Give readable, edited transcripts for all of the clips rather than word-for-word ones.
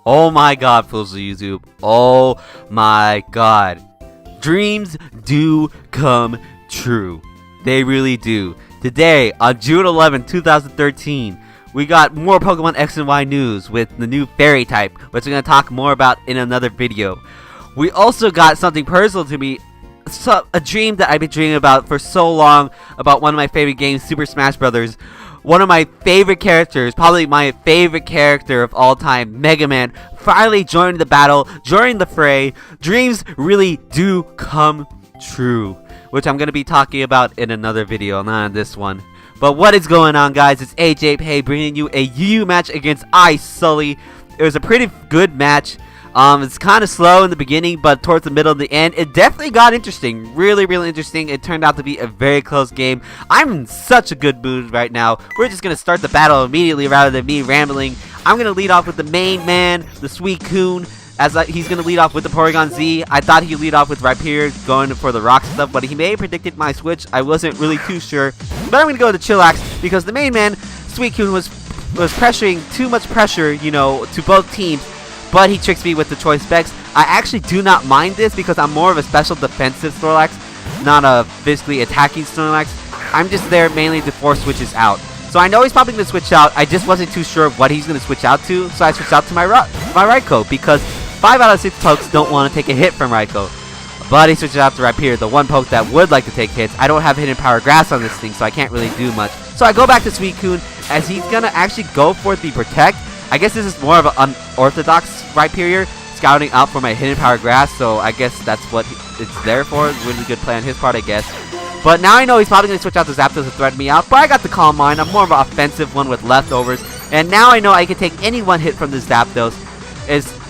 Oh my god, fools of YouTube. Oh my god. Dreams do come true. They really do. Today, on June 11, 2013, we got more Pokemon X and Y news with the new Fairy type, which we're going to talk more about in another video. We also got something personal to me, a dream that I've been dreaming about for so long, about one of my favorite games, Super Smash Bros. One of my favorite characters, probably my favorite character of all time, Mega Man, finally joined the battle, joined the fray. Dreams really do come true, which I'm going to be talking about in another video, not in this one. But what is going on, guys? It's AJayPay bringing you a UU match against Sully. It was a pretty good match. It's kind of slow in the beginning, but towards the middle and the end, it definitely got interesting. Really interesting. It turned out to be a very close game. I'm in such a good mood right now. We're just going to start the battle immediately rather than me rambling. I'm going to lead off with the main man, the Suicune, as he's going to lead off with the Porygon Z. I thought he'd lead off with Rhyperior going for the rock stuff, but he may have predicted my switch. I wasn't really too sure. But I'm going to go with the Chillax because the main man, Suicune, was pressuring too much pressure, you know, to both teams. But he tricks me with the choice specs. I actually do not mind this because I'm more of a special defensive Snorlax, not a physically attacking Snorlax. I'm just there mainly to force switches out. So I know he's probably going to switch out. I just wasn't too sure what he's going to switch out to. So I switched out to my Raikou because 5 out of 6 pokes don't want to take a hit from Raikou. But he switches out to Rhyperior, the one poke that would like to take hits. I don't have Hidden Power Grass on this thing, so I can't really do much. So I go back to Suicune as he's going to actually go for the Protect. I guess this is more of an unorthodox Rhyperior, scouting out for my Hidden Power Grass, so I guess that's what it's there for. Really good play on his part, I guess. But now I know he's probably going to switch out to Zapdos to threaten me out, but I got the Calm Mind. I'm more of an offensive one with leftovers, and now I know I can take any one hit from this Zapdos.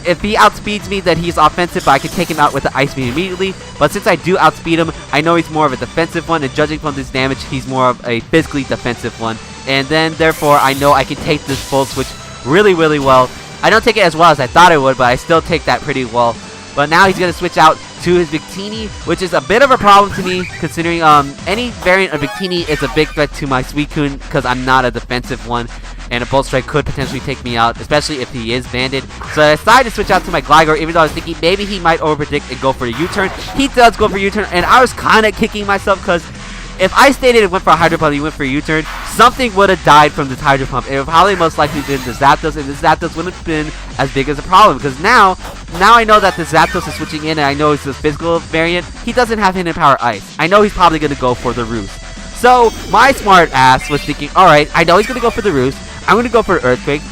If he outspeeds me, then he's offensive, but I can take him out with the Ice Beam immediately. But since I do outspeed him, I know he's more of a defensive one, and judging from this damage, he's more of a physically defensive one. And then, therefore, I know I can take this full switch really well. I don't take it as well as I thought I would, but I still take that pretty well. But now he's going to switch out to his Victini, which is a bit of a problem to me, considering any variant of Victini is a big threat to my Suicune, because I'm not a defensive one, and a Bolt Strike could potentially take me out, especially if he is banded. So I decided to switch out to my Gligar, even though I was thinking maybe he might overpredict and go for a U-turn. He does go for a U-turn, and I was kind of kicking myself, because if I stated it went for a Hydro Pump and he went for a U-turn, something would have died from this Hydro Pump. It would probably most likely been the Zapdos, and this Zapdos wouldn't have been as big as a problem. Because now I know that the Zapdos is switching in, and I know it's the physical variant. He doesn't have Hidden Power Ice. I know he's probably going to go for the Roost. So my smart ass was thinking, alright, I know he's going to go for the Roost. I'm going to go for Earthquake.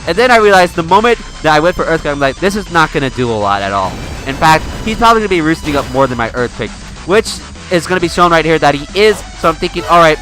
And then I realized the moment that I went for Earthquake, I'm like, this is not going to do a lot at all. In fact, he's probably going to be roosting up more than my Earthquake, which is going to be shown right here that he is. So I'm thinking, alright,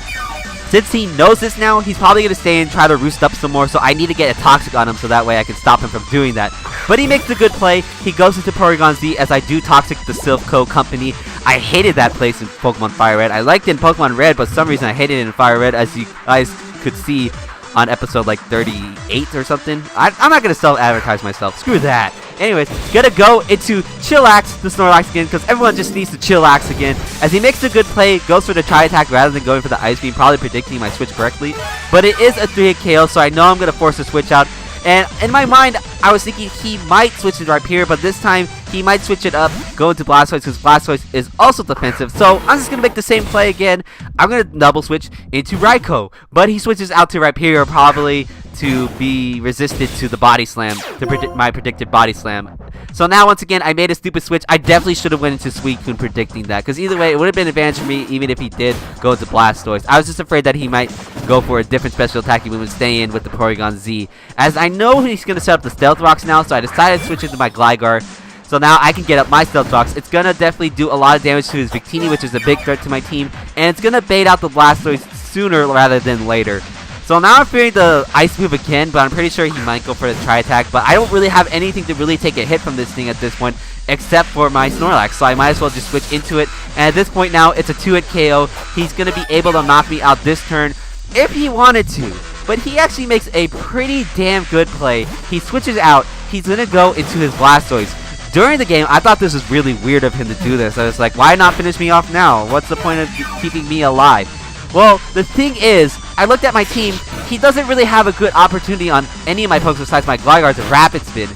since he knows this now, he's probably going to stay and try to roost up some more, so I need to get a Toxic on him so that way I can stop him from doing that. But he makes a good play. He goes into Porygon Z as I do Toxic the Silph Company. I hated that place in Pokemon Fire Red. I liked it in Pokemon Red, but for some reason I hated it in Fire Red, as you guys could see on episode like 38 or something. I'm not going to self-advertise myself. Screw that. Anyways, gonna go into Chillax, the Snorlax again, because everyone just needs to Chillax again. As he makes a good play, goes for the Tri-Attack rather than going for the Ice Beam, probably predicting my switch correctly. But it is a 3-hit KO, so I know I'm gonna force a switch out. And in my mind, I was thinking he might switch to Rhyperior, but this time he might switch it up, go into Blastoise, because Blastoise is also defensive. So I'm just going to make the same play again. I'm going to double switch into Raikou, but he switches out to Rhyperior, probably to be resisted to the Body Slam, to predict my predicted Body Slam. So now, once again, I made a stupid switch. I definitely should have went into Suicune predicting that, because either way, it would have been an advantage for me, even if he did go into Blastoise. I was just afraid that he might go for a different special attacking move and stay in with the Porygon Z. As I know he's going to set up the Stealth Rocks now, so I decided to switch into my Gligar. So now I can get up my Stealth Rocks. It's going to definitely do a lot of damage to his Victini, which is a big threat to my team. And it's going to bait out the Blastoise sooner rather than later. So now I'm fearing the Ice Move again, but I'm pretty sure he might go for the Tri-Attack. But I don't really have anything to really take a hit from this thing at this point, except for my Snorlax. So I might as well just switch into it. And at this point now, it's a 2-hit KO. He's going to be able to knock me out this turn if he wanted to. But he actually makes a pretty damn good play. He switches out. He's going to go into his Blastoise. During the game, I thought this was really weird of him to do this. I was like, why not finish me off now? What's the point of keeping me alive? Well, the thing is, I looked at my team. He doesn't really have a good opportunity on any of my pokes besides my Gligar's Rapid Spin.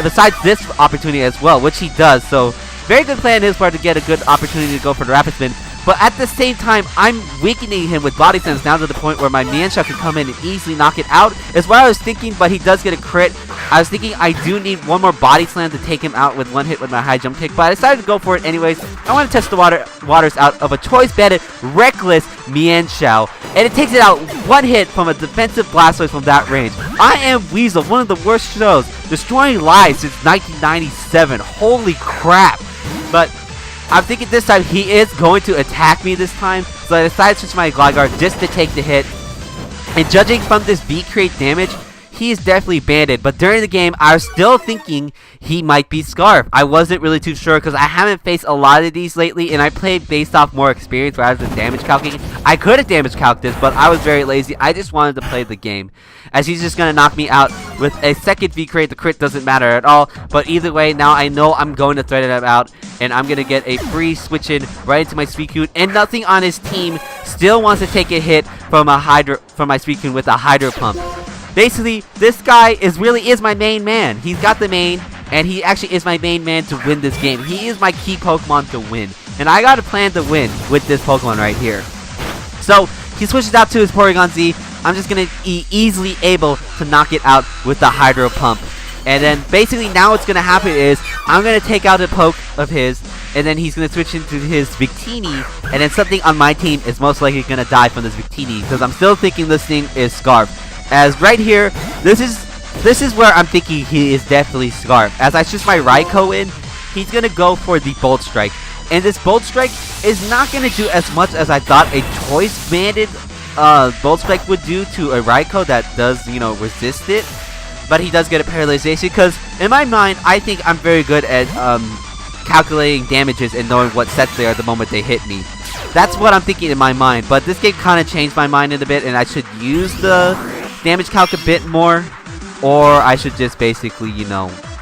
besides this opportunity as well, which he does. So very good play on his part to get a good opportunity to go for the rapid spin. But at the same time, I'm weakening him with body slams down to the point where my Mienshao can come in and easily knock it out. Is what I was thinking, but he does get a crit. I was thinking I do need one more body slam to take him out with one hit with my high jump kick, but I decided to go for it anyways. I want to test the waters out of a choice banded reckless Mienshao, and it takes it out one hit from a defensive Blastoise from that range. I am Weasel, one of the worst shows, destroying lives since 1997. Holy crap. But I'm thinking this time he is going to attack me this time, so I decided to switch my Gligar just to take the hit. And judging from this V-Crate damage, he is definitely banded, but during the game, I was still thinking he might be Scarf. I wasn't really too sure because I haven't faced a lot of these lately, and I played based off more experience rather than damage calculating. I could have damage calculated this, but I was very lazy. I just wanted to play the game, as he's just going to knock me out with a second V-Crate. The crit doesn't matter at all, but either way, now I know I'm going to thread him out, and I'm going to get a free switch in right into my Suicune, and nothing on his team still wants to take a hit from my Suicune with a Hydro Pump. Basically, this guy really is my main man. He's got the main, and he actually is my main man to win this game. He is my key Pokemon to win, and I got a plan to win with this Pokemon right here. So, he switches out to his Porygon Z. I'm just going to be easily able to knock it out with the Hydro Pump. And then, basically, now what's going to happen is, I'm going to take out a poke of his, and then he's going to switch into his Victini, and then something on my team is most likely going to die from this Victini, because I'm still thinking this thing is Scarf. As right here, this is where I'm thinking he is definitely Scarf. As I switch my Raikou in, he's going to go for the Bolt Strike. And this Bolt Strike is not going to do as much as I thought a choice banded Bolt Strike would do to a Raikou that does, resist it. But he does get a paralyzation because, in my mind, I think I'm very good at calculating damages and knowing what sets they are the moment they hit me. That's what I'm thinking in my mind. But this game kind of changed my mind in a bit, and I should use the damage calc a bit more, or I should just basically,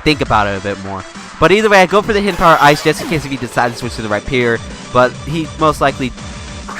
think about it a bit more. But either way, I go for the Hidden Power Ice just in case if he decides to switch to the Rhyperior, but he most likely,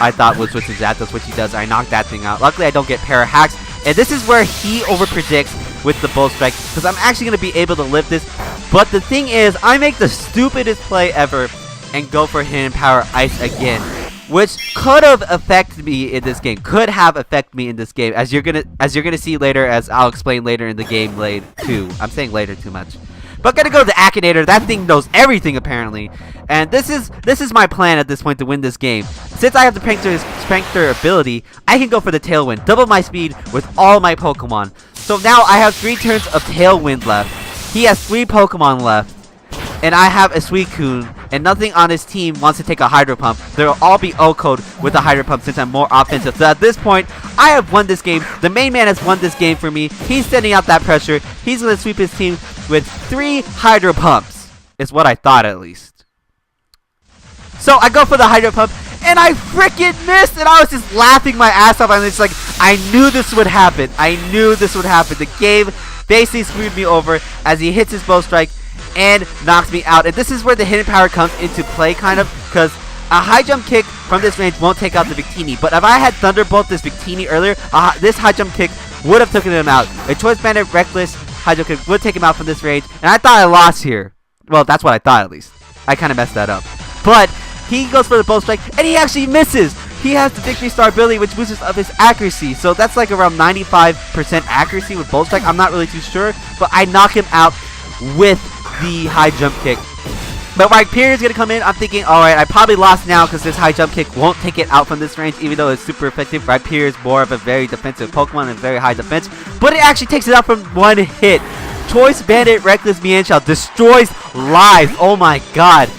I thought, would switch to Zapdos, which he does. I knocked that thing out. Luckily, I don't get Para Hacks, and this is where he overpredicts with the Bolt Strike, because I'm actually going to be able to live this. But the thing is, I make the stupidest play ever and go for Hidden Power Ice again, which could have affected me in this game. Could have affected me in this game, as you're gonna see later, as I'll explain later in the game later too. I'm saying later too much. But gonna go to the Akinator. That thing knows everything apparently, and this is my plan at this point to win this game. Since I have the Prankster ability, I can go for the Tailwind, double my speed with all my Pokemon. So now I have 3 turns of Tailwind left. He has 3 Pokemon left. And I have a Suicune, and nothing on his team wants to take a Hydro Pump. They'll all be O-code with a Hydro Pump since I'm more offensive. So at this point, I have won this game. The main man has won this game for me. He's sending out that pressure. He's going to sweep his team with 3 Hydro Pumps. Is what I thought, at least. So I go for the Hydro Pump, and I freaking missed, and I was just laughing my ass off. And it's like, I knew this would happen. I knew this would happen. The game basically screwed me over as he hits his Bow Strike and knocks me out. And this is where the hidden power comes into play, kind of, because a high jump kick from this range won't take out the Victini. But if I had Thunderbolt this Victini earlier, this high jump kick would have taken him out. A Choice Bandit Reckless high jump kick would take him out from this range. And I thought I lost here. Well, that's what I thought, at least. I kind of messed that up. But he goes for the Bolt Strike, and he actually misses. He has the Victory Star ability, which boosts up his accuracy. So that's like around 95% accuracy with Bolt Strike. I'm not really too sure. But I knock him out with the high jump kick. But Rhyperior is going to come in. I'm thinking, alright, I probably lost now because this high jump kick won't take it out from this range, even though it's super effective. Rhyperior is more of a very defensive Pokemon and very high defense. But it actually takes it out from one hit. Choice Bandit Reckless Mienshao destroys lives. Oh my god.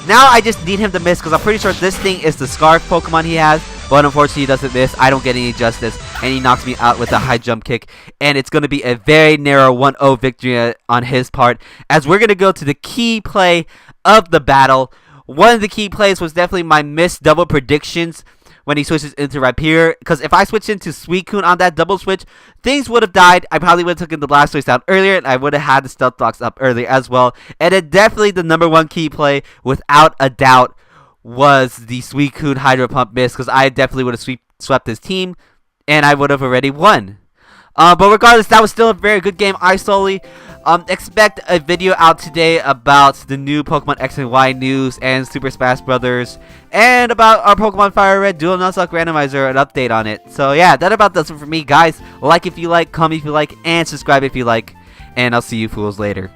Now I just need him to miss because I'm pretty sure this thing is the Scarf Pokemon he has. But unfortunately he doesn't miss. I don't get any justice. And he knocks me out with a high jump kick. And it's going to be a very narrow 1-0 victory on his part. As we're going to go to the key play of the battle. One of the key plays was definitely my missed double predictions when he switches into Rhyperior. Because if I switched into Suicune on that double switch, things would have died. I probably would have taken the Blastoise down earlier, and I would have had the Stealth Box up earlier as well. And then definitely the number one key play, without a doubt, was the Suicune Hydro Pump miss. Because I definitely would have swept his team, and I would have already won. But regardless, that was still a very good game. I solely expect a video out today about the new Pokemon X and Y news and Super Smash Brothers, and about our Pokemon Fire Red Dual Nuzlocke Randomizer, an update on it. So yeah, that about does it for me, guys. Like if you like, comment if you like, and subscribe if you like. And I'll see you fools later.